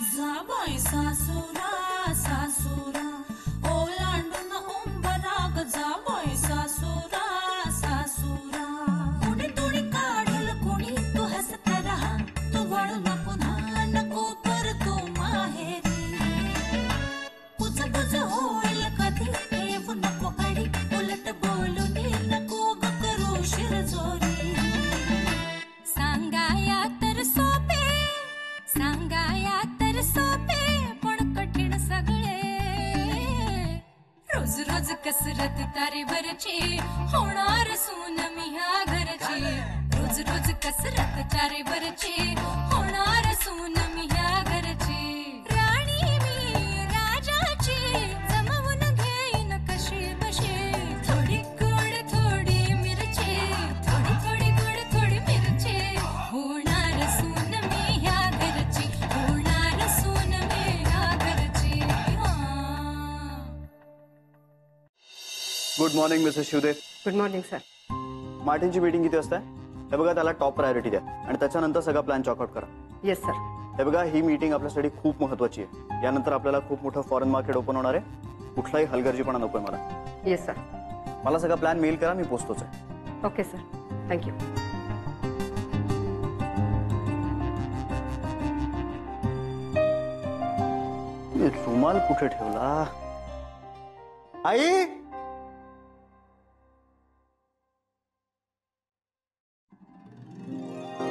जाबाई सासुरा सासुरा ओलांडून उंबराग जाबाई सासुरा सासुरा कोणी तुणी काढल कोणी तू हसत रहा तू वळू न पुन्हा नको कर तू माहेरी पुज पुज होईल कधी येऊ नको अडी उलट बोलून नको ग करू शिरजोरी सांगाया तर सोपे सांगाया तर सोपे पण कठीण सगळे रोज रोज कसरत तारेवरची होणार सून मी ह्या घरची रोज रोज कसरत तारेवरची होणार सून मी ह्या घरची राणी मी राजाची जमवून घेईन कशी बशी थोडी गोड थोडी मिरची थोडी थोडी गोड थोडी मिरची होणार सून मी ह्या घरची होणार सून मी ह्या घरची good morning Mrs Shivdev. Good morning sir. मार्टिनची मीटिंग किती वाजता आहे? हे बघा, त्याला टॉप प्रायोरिटी द्या आणि त्याच्यानंतर सगळा प्लॅन चॉकआउट करा. Yes sir. हे बघा, ही मीटिंग आपल्यासाठी खूप महत्वाची आहे. यानंतर आपल्याला खूप मोठं फॉरेन मार्केट ओपन होणार आहे. कुठलाही हलगर्जीपणा नकोय मला. Yes sir. मला सगळा प्लॅन मेल करा, मी पोचतोच आहे. Okay sir. थँक्यू. रुमाल कुठे ठेवला? आई,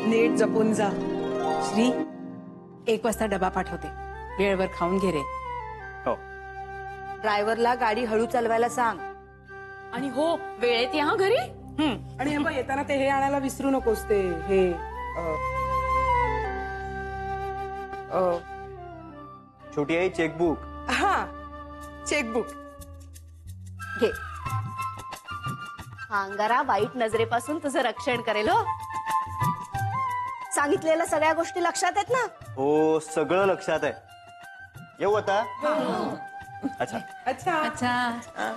नीट जपून जा. श्री 1 वाजता डबा पाठवते. वेळेवर खाऊन घे रे. हो. ड्रायव्हरला गाडी हळू चालवायला सांग. आणि हो, वेळेत या घरी. आणि हे बघ, येताना ते हे आणायला विसरू नकोस. ते हे छोटी आई, चेकबुक. हा, चेकबुक घे. हा अंगारा वाईट नजरेपासून तुझं रक्षण करेल. हो, सांगितलेल्या सगळ्या गोष्टी लक्षात आहेत ना? हो, सगळं लक्षात आहे. येऊ आता? अच्छा अच्छा अच्छा.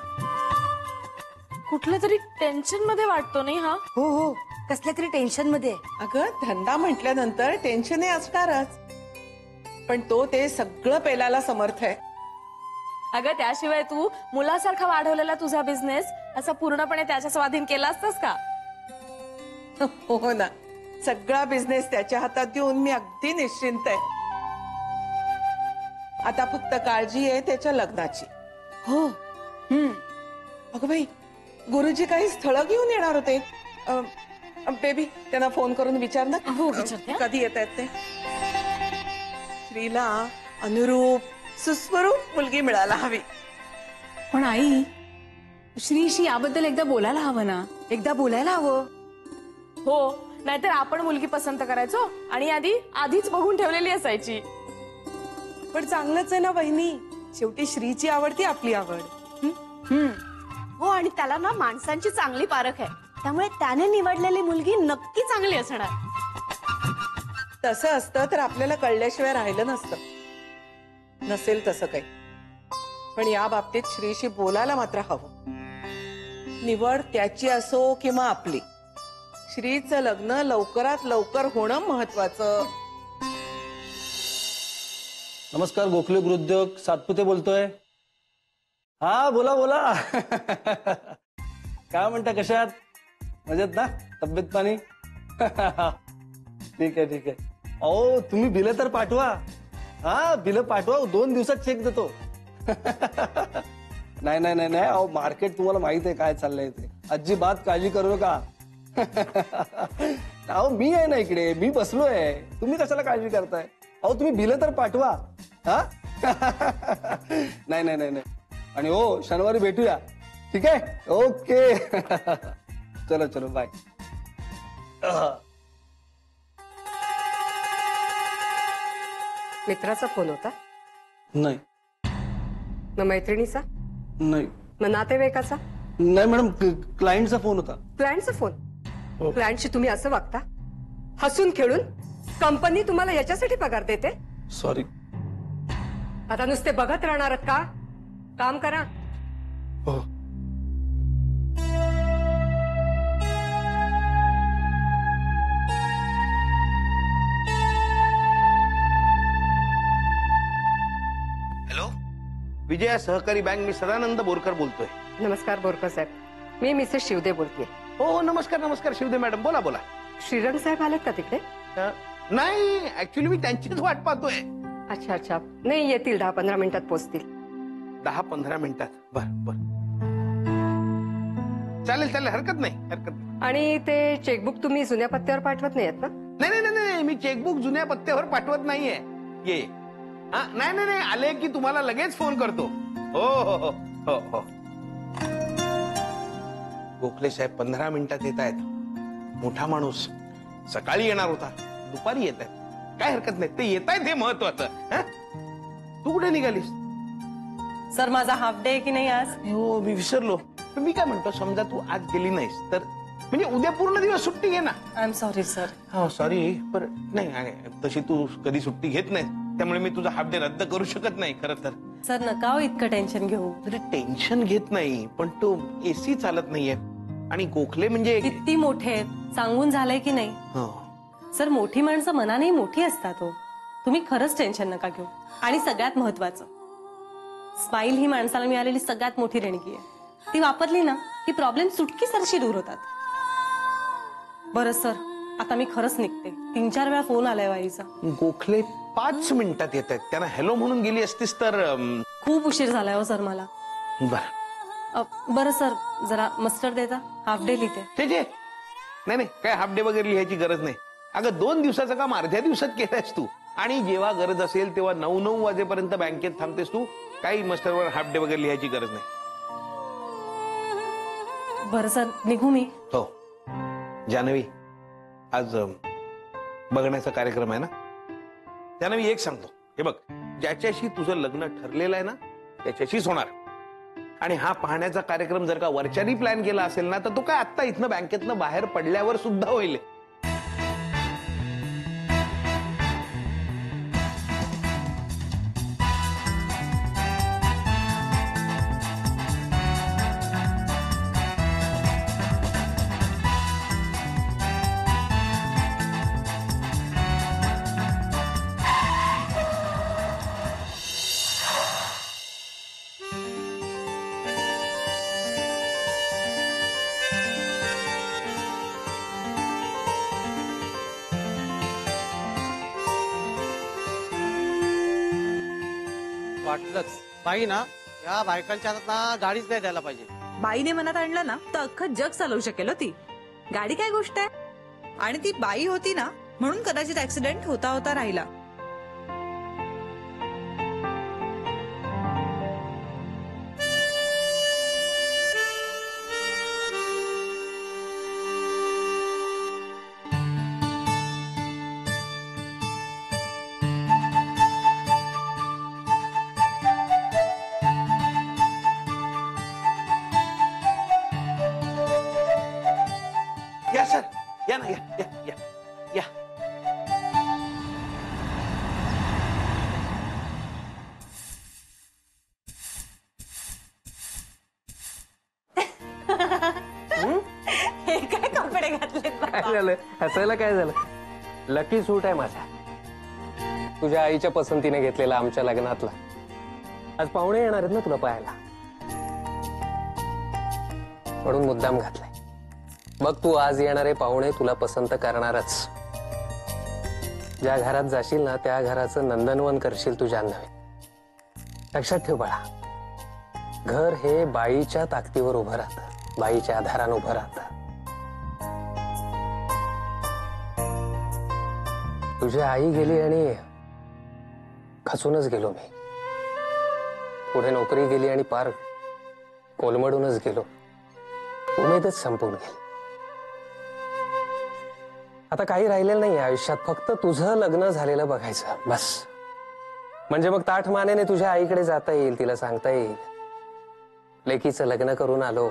कुठलं तरी टेन्शन मध्ये वाटतो नाही हा? हो हो, कसल्या तरी टेन्शन मध्ये. अगं, धंदा म्हटल्यानंतर टेन्शनही असणारच, पण तो ते सगळं पेलायला समर्थ आहे. अगं, त्याशिवाय तू मुलासारखा वाढवलेला तुझा बिझनेस असा पूर्णपणे त्याच्या स्वाधीन केला असतास का? हो ना, सगळा बिझनेस त्याच्या हातात देऊन मी अगदी निश्चिंत आहे. आता फक्त काळजी आहे त्याच्या लग्नाची. हो. अगं बाई, गुरुजी काही स्थळ घेऊन येणार होते. बेबी, त्यांना फोन करून विचार ना. हो, विचारते. कधी येत आहेत ते. श्रीला अनुरूप सुस्वरूप मुलगी मिळायला हवी. पण आई, श्रीशी याबद्दल एकदा बोलायला हवं ना. एकदा बोलायला हवं. हो, नाहीतर आपण मुलगी पसंत करायचो आणि आधीच बघून ठेवलेली असायची. पण चांगलंच आहे ना बहिणी, शेवटी श्रीची आवड ती आपली आवड. हो, आणि त्याला ना माणसांची चांगली पारख आहे, त्यामुळे त्याने निवडलेली मुलगी नक्की चांगली असणार. तसं असतं तर आपल्याला कळल्याशिवाय राहिलं नसतं. नसेल तसं काही. पण या बाबतीत श्रीशी बोलायला मात्र हवं. निवड त्याची असो किंवा आपली, श्रीचं लग्न लवकरात लवकर होणं महत्वाचं. नमस्कार, गोखले गृहोद्योग सातपुते बोलतोय. हा, बोला बोला. काय म्हणता, कशात? मजेत ना? तब्येत पाणी? ठीक आहे ठीक आहे. अहो, तुम्ही बिलं तर पाठवा. हा, बिलं पाठवा, 2 दिवसात चेक देतो. नाही नाही नाही नाही, अहो मार्केट तुम्हाला माहित आहे काय चाललंय ते. अजिबात काळजी करू नका. अहो, मी आहे ना इकडे, मी बसलोय. तुम्ही कशाला काळजी करताय? अहो, तुम्ही बिलं तर पाठवा. हा. नाही नाही नाही नाही. आणि हो, शनिवारी भेटूया. ठीक आहे, ओके. चलो चलो, बाय. मित्राचा फोन होता? नाही मग मैत्रिणीचा? नाही मग नातेवाईकाचा? नाही मॅडम, क्लायंटचा फोन होता. क्लायंटचा फोन? क्लायंटशी तुम्ही असं वागता? हसून खेळून? कंपनी तुम्हाला याच्यासाठी पगार देते? सॉरी. आता नुसते बघत राहणार का? काम करा. हो. विजया सहकारी बँक, मी सदानंद बोरकर बोलतोय. नमस्कार बोरकर साहेब, मी मिसेस शिवदे बोलतेय. हो नमस्कार नमस्कार शिवदे मॅडम, बोला बोला. श्रीरंग साहेब आलेत का तिकडे? नाही ऍक्च्युली मी त्यांचीच वाट पाहतोय. अच्छा अच्छा, नाही येतील 10-15 मिनिटात पोहोचतील. 10-15 मिनिटात? बर बर, चालेल चालेल, हरकत नाही हरकत नाही. आणि ते चेकबुक तुम्ही जुन्या पत्त्यावर पाठवत नाहीयेत ना? नाही नाही नाही, मी चेकबुक जुन्या पत्त्यावर पाठवत नाहीये. ये नाही नाही नाही, आले की तुम्हाला लगेच फोन करतो. हो हो हो हो हो. गोखले साहेब 15 मिनिटात येत आहेत. मोठा माणूस, सकाळी येणार होता, दुपारी येत आहेत. काय हरकत नाही, ते येत आहेत हे महत्वाचं. तू कुठे निघालीस? सर माझा हाफ डे आहे की नाही आज? हो मी विसरलो. पण मी काय म्हणतो, समजा तू आज गेली नाहीस तर म्हणजे उद्या पूर्ण दिवस सुट्टी घे ना. I am sorry sir. हो सॉरी, पण नाही तशी तू कधी सुट्टी घेत नाही, त्यामुळे मी तुझा हाफ डे रद्द करू शकत नाही खरं तर. सर नका हो इतकं टेन्शन घेऊ. अरे टेन्शन घेत नाही, पण तो एसी चालत नाहीये आणि गोखले म्हणजे किती मोठे आहेत, सांगून झालंय की नाही? हो. सर मोठी माणसं मनानेही मोठी असतात हो. तुम्ही खरंच टेन्शन नका घेऊ. आणि सगळ्यात महत्वाचं, स्माईल ही माणसाला मिळालेली सगळ्यात मोठी देणगी आहे. ती वापरली ना की प्रॉब्लेम सुटकीसरशी दूर होतात. बरं सर, आता मी खरंच निघते. 3-4 वेळा फोन आलाय वाईचा. गोखले 5 मिनिटात येत आहेत. त्यांना हॅलो म्हणून गेली असतीस तर. खूप उशीर झालाय हो सर मला. बरं सर, जरा मस्टर्ड देता, हाफ डे लिहिते. नाही नाही, काय हाफ डे वगैरे लिहायची गरज नाही. अगं 2 दिवसाचं काम अर्ध्या दिवसात केलंयस तू. आणि जेव्हा गरज असेल तेव्हा 9 वाजेपर्यंत बँकेत थांबतेस तू. काही मस्टरवर हाफ डे वगैरे लिहायची गरज नाही. बरं सर, निघू मी? हो. जानवी, आज बघण्याचा कार्यक्रम आहे ना. जानवी एक सांगतो, हे बघ, ज्याच्याशी तुझं लग्न ठरलेलं आहे ना त्याच्याशीच होणार. आणि हा पाहण्याचा कार्यक्रम जर का वरच्यानी प्लॅन केला असेल ना, तर तो काय आत्ता इथनं बँकेतनं बाहेर पडल्यावर सुद्धा होईल. वाटलंच बाई ना, या बायकांच्या हातात ना गाडीच नाही द्यायला पाहिजे. बाईने मनात आणलं ना तर अख्खं जग चालवू शकेल ती. गाडी काय गोष्ट आहे. आणि ती बाई होती ना म्हणून कदाचित ऍक्सिडेंट होता होता राहिला. या सर, या ना, या या या या. हे काय कपडे घातले? काय झालं, हसायला काय झालं? लकी सूट आहे माझा, तुझ्या आईच्या पसंतीने घेतलेला आमच्या लग्नातला. आज पाहुणे येणार आहेत ना तुला पाहायला, म्हणून मुद्दाम घातलाय. मग तू आज येणारे पाहुणे तुला पसंत करणारच. ज्या घरात जाशील ना त्या घराचं नंदनवन करशील तुझ्या नव्हे. लक्षात ठेव बाळा, घर हे बाईच्या ताकदीवर उभं राहतं, बाईच्या आधारानं उभं राहतं. तुझी आई गेली आणि खचूनच गेलो मी. पुढे नोकरी गेली आणि पार कोलमडूनच गेलो. उमेदच संपून गेली. आता काही राहिलेलं नाही आयुष्यात, फक्त तुझं लग्न झालेलं बघायचं बस. म्हणजे मग ताठ मानेने तुझ्या आईकडे जाता येईल, तिला सांगता येईल लेकीचं लग्न करून आलो.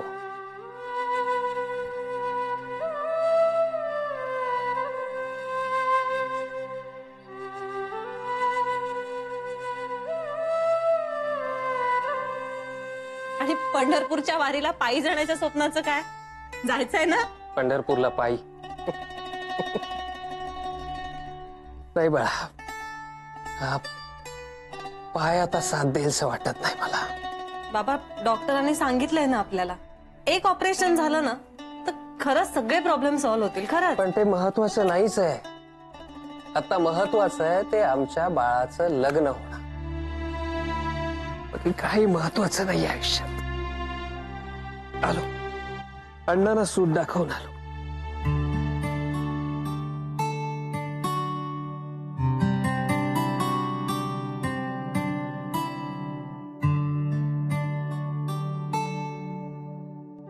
आणि पंढरपूरच्या वारीला पायी जाण्याच्या स्वप्नाचं काय? जायचंय ना पंढरपूरला पायी? नाही बाळा, हा पाय आता साथ देईल असं वाटत नाही मला. बाबा डॉक्टरांनी सांगितलंय ना आपल्याला, एक ऑपरेशन झालं ना तर खरंच सगळे प्रॉब्लेम सॉल्व्ह होतील. खरंच. पण ते महत्वाचं नाहीच आहे. आता महत्वाचं आहे ते आमच्या बाळाचं लग्न होणं. बाकी काही महत्वाचं नाही आयुष्यात. आलो, अण्णांना सूट दाखवून आलो.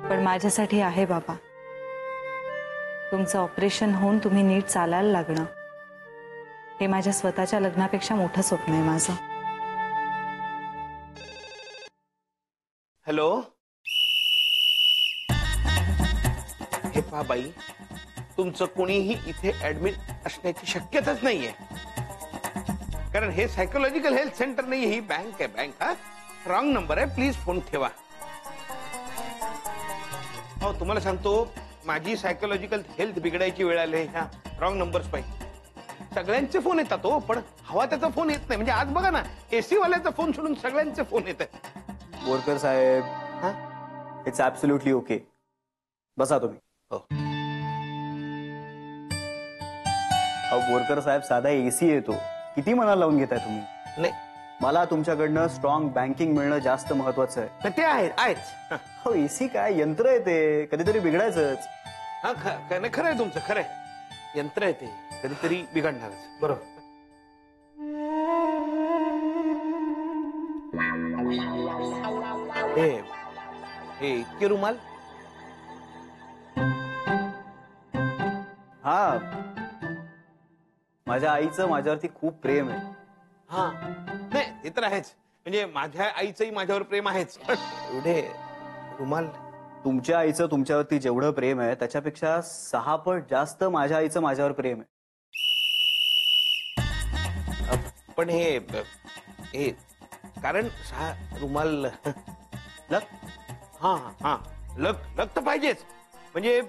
पण माझ्यासाठी आहे बाबा. तुमचं ऑपरेशन होऊन तुम्ही नीट चालायला लागणं हे माझ्या स्वतःच्या लग्नापेक्षा मोठं स्वप्न आहे माझं. हॅलो. हे पहा बाई, तुमचं कोणीही इथे ऍडमिट असण्याची शक्यताच नाहीये, कारण हे सायकोलॉजिकल हेल्थ सेंटर नाही, ही बँक आहे. बँक. हा रॉंग नंबर आहे, प्लीज फोन ठेवा. हो, तुम्हाला सांगतो, माझी सायकोलॉजिकल हेल्थ बिघडायची वेळ आली ह्या रॉंग नंबर्स पाहिजे. सगळ्यांचे फोन येतात हो, पण हवा त्याचा फोन येत नाही. म्हणजे आज बघा ना, एसी वाल्याचा फोन सोडून सगळ्यांचे फोन येत आहेत. बोरकर साहेब, इट्स ऍब्सोल्युटली ओके. बसा तुम्ही. हो. अहो बोरकर साहेब, साधा एसी येतो, किती मनाला लावून घेताय तुम्ही? नाही, मला तुमच्याकडनं स्ट्रॉंग बँकिंग मिळणं जास्त महत्वाचं आहे. ते आहेच. हो, एसी काय यंत्र आहे ते, कधीतरी बिघडायचंच. हा खरं आहे तुमचं, खरं आहे. यंत्र आहे ते, कधीतरी बिघडणारच. बरोबर. हे इतके रुमाल? हा, माझ्या आईचं माझ्यावरती खूप प्रेम आहे. हा, नाही ते तर आहेच. म्हणजे माझ्या आईचंही माझ्यावर प्रेम आहेच, पण एवढे रुमाल? तुमच्या आईचं तुमच्यावरती जेवढं प्रेम आहे त्याच्यापेक्षा 6 पट जास्त माझ्या आईचं माझ्यावर प्रेम आहे. पण हे कारण 6 रुमाल लक. हा हा, लक तर पाहिजेच. म्हणजे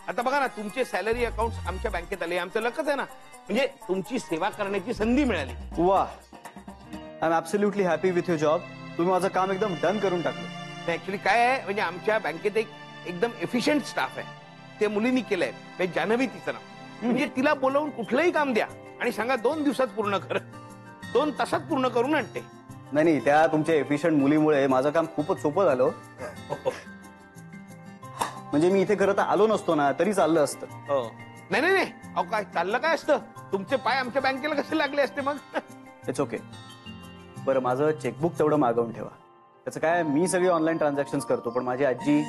आता बघा ना, तुमचे सॅलरी अकाउंट आमच्या बँकेत आले, आमचं लकच आहे ना. म्हणजे तुमची सेवा करण्याची संधी मिळाली. वा, I am absolutely happy with your job. तुम्ही माझं काम एकदम डन करून टाकलं. ऍक्च्युली काय आहे, म्हणजे आमच्या बँकेत एक एकदम एफिशियंट स्टाफ आहे. ते मुलींनी केलंय. म्हणजे जान्हवी तिचं नाव. म्हणजे तिला बोलावून कुठलंही काम द्या आणि सांगा 2 दिवसात पूर्ण कर, 2 तासात पूर्ण करून आणते. नाही, त्या तुमच्या एफिशियंट मुलीमुळे माझं काम खूपच सोपं झालं. म्हणजे मी इथे खरं तर आलो नसतो ना तरी चाललं असतं. हो. नाही, अहो काय चाललं काय असतं, तुमचे पाय आमच्या बँकेला कसे लागले असते मग? It's okay. बरं, माझं चेकबुक तेवढं मागवून ठेवा. त्याचं काय, मी सगळी ऑनलाईन ट्रान्झॅक्शन्स करतो, पण माझी आजी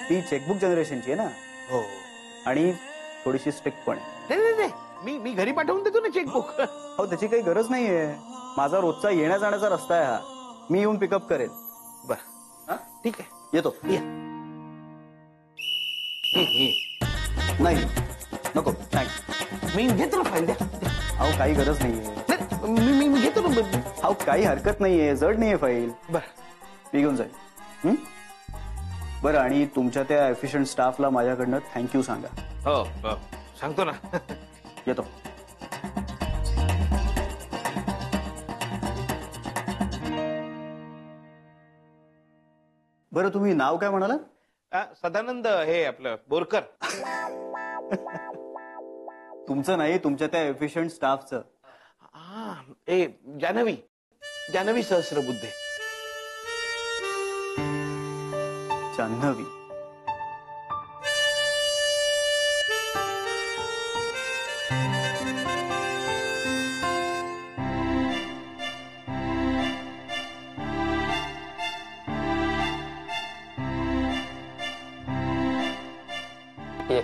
ती चेकबुक जनरेशनची आहे ना. हो. आणि थोडीशी स्ट्रिक्ट पण आहे. नाही, मी घरी पाठवून देतो ना चेकबुक. हो, त्याची काही गरज नाहीये. माझा रोजचा येण्या जाण्याचा रस्ता आहे हा. मी येऊन पिकअप करेन. बरं, ठीक आहे, येतो. या. नाही, नको, थँक्स. मी घेतो ना, फाईल द्या. अहो, काही गरज नाहीये. मी घेतो ना. अहो, काही हरकत नाहीये, जड नाहीये फाईल. बरं, मी घेऊन जाईल. बरं, आणि तुमच्या त्या एफिशियंट स्टाफला माझ्याकडनं थँक्यू सांगा. हो, सांगतो ना. येतो. बरं, तुम्ही नाव काय म्हणाला? सदानंद, हे आपलं बोरकर. तुमचं नाही, तुमच्या त्या एफिशियंट स्टाफचं. जान्हवी सहस्रबुद्धे. जान्हवी. ये.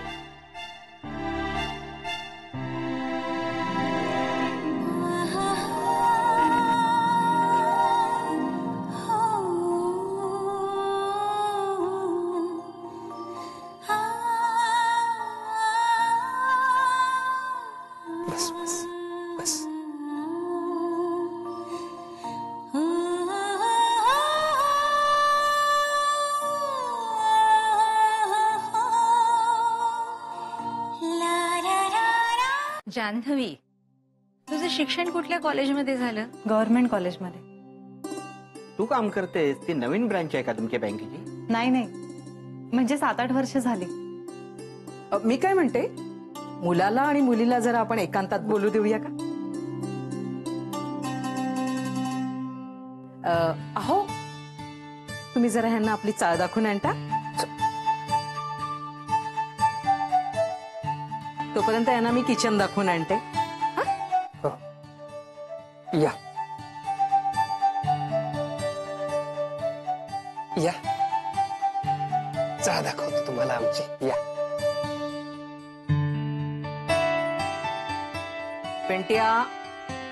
बस बस बस. जान्हवी, तुझं शिक्षण कुठल्या कॉलेजमध्ये झालं? गव्हर्नमेंट कॉलेजमध्ये. तू काम करतेस ती नवीन ब्रँच आहे का तुमच्या बँकेची? नाही नाही, म्हणजे 7-8 वर्ष झाली. मी काय म्हणते, मुलाला आणि मुलीला जरा आपण एकांतात बोलू देऊया का? अहो, तुम्ही जरा ह्यांना आपली चाळ दाखवून आणता. तोपर्यंत यांना मी किचन दाखवून आणते. या या, चाळ दाखवतो तुम्हाला आमची. या पेंटिया.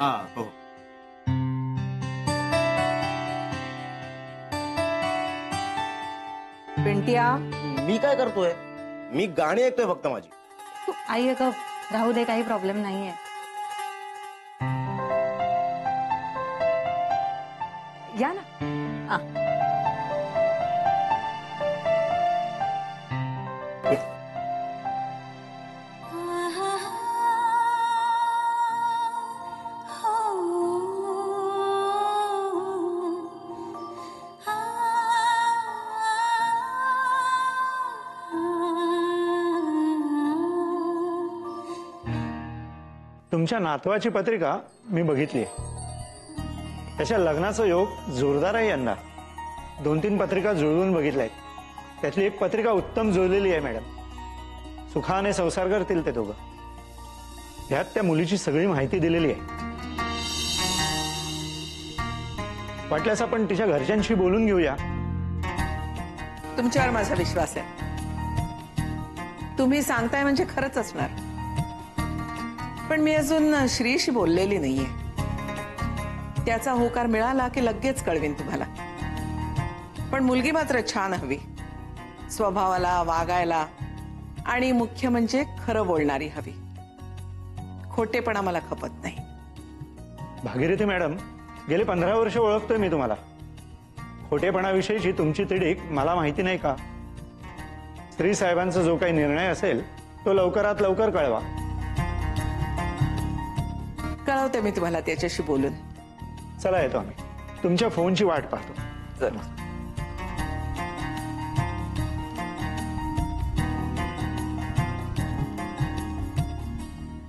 हा हो. पेंटिया. मी काय करतोय? मी गाणी ऐकतोय फक्त माझी. आई अगं राहू दे, काही प्रॉब्लेम नाहीये. या ना. तुमच्या नातवाची पत्रिका मी बघितली. त्याच्या लग्नाचा योग जोरदार आहे यंदा. 2-3 पत्रिका जुळवून बघितल्या आहेत. त्यातली एक पत्रिका उत्तम जुळलेली आहे मॅडम. सुखाने संसार करतील ते दोघं. ह्यात त्या मुलीची सगळी माहिती दिलेली आहे. वाटल्यास आपण तिच्या घरच्यांशी बोलून घेऊया. तुमच्यावर माझा विश्वास आहे. तुम्ही सांगताय म्हणजे खरंच असणार. पण मी अजून श्रीशी बोललेली नाहीये. त्याचा होकार मिळाला की लगेच कळवीन तुम्हाला. पण मुलगी मात्र छान हवी. स्वभावाला, वागायला आणि मुख्य म्हणजे खरं बोलणारी हवी. खोटेपणा मला खपत नाही. भागीरथी मॅडम, गेले 15 वर्ष ओळखतोय मी तुम्हाला. खोटेपणाविषयीची तुमची तिडीक मला माहिती नाही का? श्री साहेबांचा जो काही निर्णय असेल तो लवकरात लवकर कळवा. कळवते मी तुम्हाला त्याच्याशी बोलून. चला येतो आम्ही. तुमच्या फोनची वाट पाहतो. चला.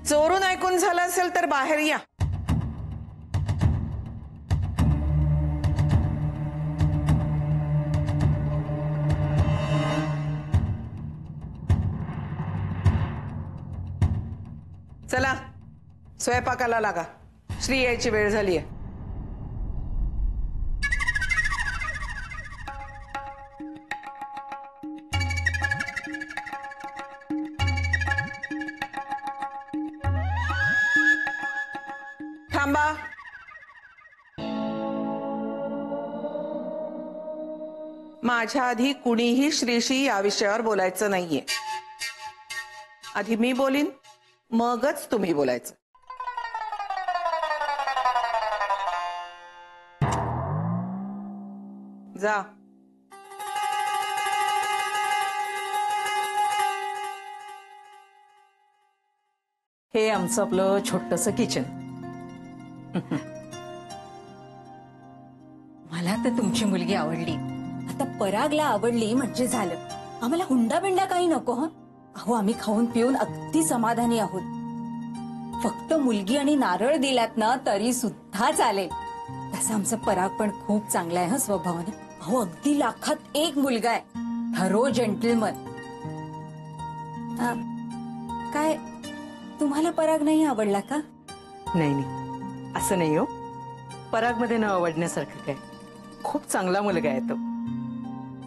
चोरून ऐकून झालं असेल तर बाहेर या. चला स्वयंपाकाला लागा. श्री यायची वेळ झालीय. थांबा. माझ्या आधी कुणीही श्रीशी या विषयावर बोलायचं नाहीये. आधी मी बोलीन, मगच तुम्ही बोलायचं. जा. हे आमचं आपलं छोटंसं किचन. मला तर तुमची मुलगी आवडली. आता परागला आवडली म्हणजे झालं. आम्हाला हुंडा बिंडा काही नको. हं, अहो आम्ही खाऊन पिऊन अगदी समाधानी आहोत. फक्त मुलगी आणि नारळ दिलात ना तरी सुद्धा चालेल. तसं आमचा पराग पण खूप चांगला आहे. स्वभावाने. अहो अगदी लाखात एक मुलगा आहे. Thorough gentleman. काय तुम्हाला पराग नाही आवडला का? नाही नाही, असं नाही हो. परागमध्ये न आवडण्यासारखं काय. खूप चांगला मुलगा आहे तो.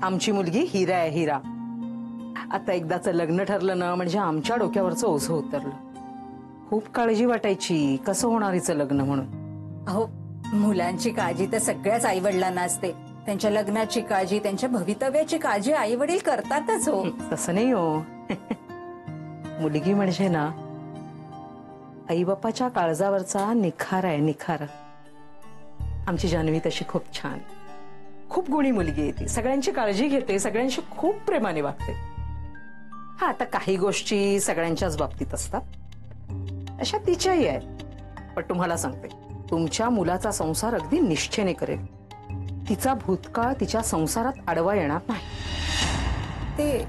आमची मुलगी हिरा आहे, हिरा. आता एकदाचं लग्न ठरलं ना म्हणजे आमच्या डोक्यावरचं ओझं उतरलं. खूप काळजी वाटायची कसं होणार हिचं लग्न म्हणून. अहो मुलांची काळजी तर सगळ्याच आई वडिलांना असते. त्यांच्या लग्नाची काळजी, त्यांच्या भवितव्याची काळजी आई वडील करतातच हो. तसं नाही हो. मुलगी म्हणजे ना आई बापाच्या काळजावरचा निखार आहे, निखार. आमची जान्हवी तशी खूप छान, खूप गुणी मुलगी आहे ती. सगळ्यांची काळजी घेते, सगळ्यांशी खूप प्रेमाने वागते. हा आता काही गोष्टी सगळ्यांच्याच बाबतीत असतात, अशा तिच्याही आहेत. पण तुम्हाला सांगते, तुमच्या मुलाचा संसार अगदी निष्ठेने करेल. तिचा भूतकाळ तिच्या संसारात आडवा येणार नाही. ते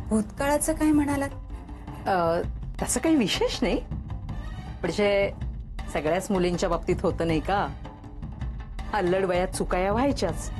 भूतकाळाचं काय म्हणालात? तसं काही विशेष नाही, म्हणजे सगळ्याच मुलींच्या बाबतीत होतं नाही का, अल्लड वयात चुकाया व्हायच्याच.